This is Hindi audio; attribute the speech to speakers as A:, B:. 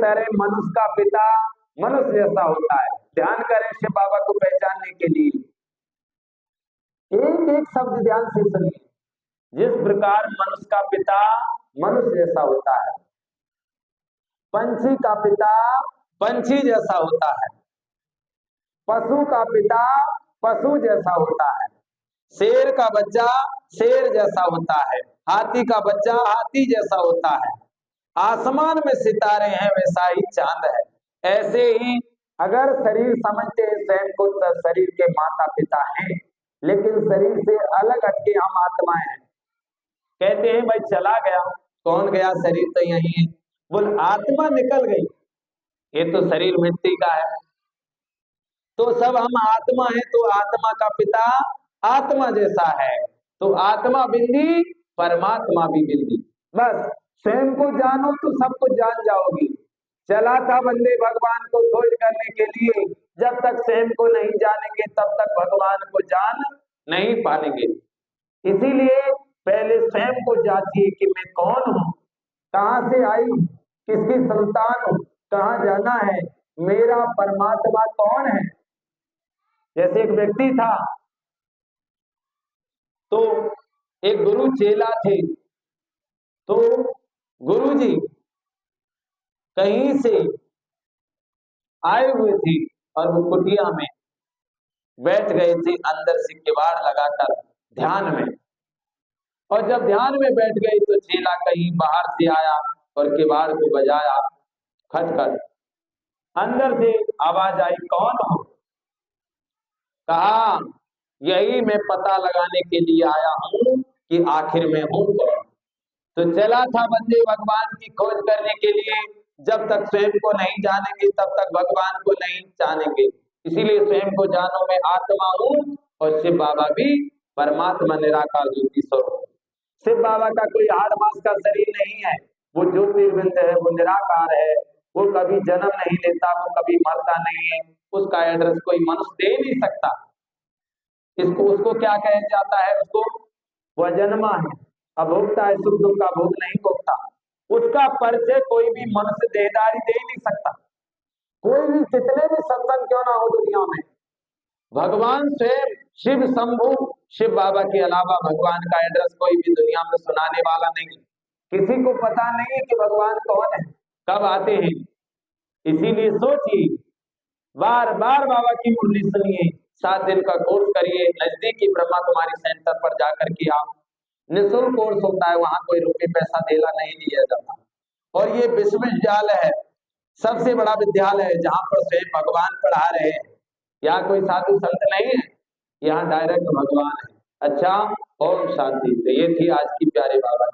A: तरह मनुष्य का पिता मनुष्य जैसा होता है। ध्यान करें शिव बाबा को पहचानने के लिए, एक एक शब्द ध्यान से सुनिए। जिस प्रकार मनुष्य का पिता मनुष्य जैसा होता है, पंछी का पिता पंछी जैसा होता है, पशु का पिता पशु जैसा होता है, शेर का बच्चा शेर जैसा होता है, हाथी का बच्चा हाथी जैसा होता है, आसमान में सितारे हैं वैसा ही चांद है। ऐसे ही अगर शरीर समझते हैं स्वयं को शरीर के माता पिता हैं, लेकिन शरीर से अलग हटके हम आत्माएं हैं। कहते हैं भाई चला गया, कौन गया? शरीर तो यही है। बोल आत्मा निकल गई, ये तो शरीर मिट्टी का है। तो सब हम आत्मा है, तो आत्मा का पिता आत्मा जैसा है, तो आत्मा बिंदी परमात्मा भी बिंदी। बस स्वयं को जानो तो सब कुछ जान जाओगी। चला था बंदे भगवान को खोज करने के लिए, जब तक स्वयं को नहीं जानेंगे तब तक भगवान को जान नहीं पाएंगे। इसीलिए पहले स्वयं को जांचिए कि मैं कौन हूँ, कहाँ से आई हूँ, किसकी संतान हूँ, कहाँ जाना है, मेरा परमात्मा कौन है। जैसे एक व्यक्ति था, तो एक गुरु चेला थे, तो गुरुजी कहीं से आए हुए थे और वो कुटिया में बैठ गए थे, अंदर से किवाड़ लगाकर ध्यान में। और जब ध्यान में बैठ गए तो चेला कहीं बाहर से आया और किवाड़ को बजाया, खटखट। अंदर से आवाज आई, कौन हो? कहा यही मैं पता लगाने के लिए आया हूं कि आखिर में हूं कौन। तो चला था बंदे भगवान की खोज करने के लिए, जब तक स्वयं को नहीं जानेंगे तब तक भगवान को नहीं जानेंगे। इसीलिए स्वयं को जानो मैं आत्मा हूँ, और शिव बाबा भी परमात्मा निराकार ज्योति स्वरूप। शिव बाबा का कोई हाड़ मांस का शरीर नहीं है, वो ज्योतिर्बिंद है, वो निराकार है, वो कभी जन्म नहीं लेता, वो कभी मरता नहीं है। उसका एड्रेस कोई मनुष्य दे नहीं सकता। इसको उसको क्या कहा जाता है? उसको वह जन्मा है, अभोक्ता है, सुख दुख का भोग नहीं भोगता। उसका परिचय कोई भी मनुष्य देहदारी दे नहीं सकता। कोई भी कितने भी सत्संग क्यों ना हो दुनिया में, भगवान स्वयं शिव शंभु शिव बाबा के अलावा भगवान का एड्रेस कोई भी दुनिया में सुनाने वाला नहीं। किसी को पता नहीं है कि भगवान कौन है, कब आते हैं। इसीलिए सोचिए, बार बार बाबा की मुरली सुनिए, 7 दिन का कोर्स करिए, नजदीकी ब्रह्मा कुमारी सेंटर पर जाकर के आप, निःशुल्क कोर्स होता है, वहां कोई रुपये पैसा देना नहीं लिया जाता। और ये विश्वविद्यालय है, सबसे बड़ा विद्यालय है, जहां पर स्वयं भगवान पढ़ा रहे हैं। यहाँ कोई साधु संत नहीं है, यहाँ डायरेक्ट भगवान है। अच्छा, ओम शांति। तो ये थी आज की प्यारे बाबा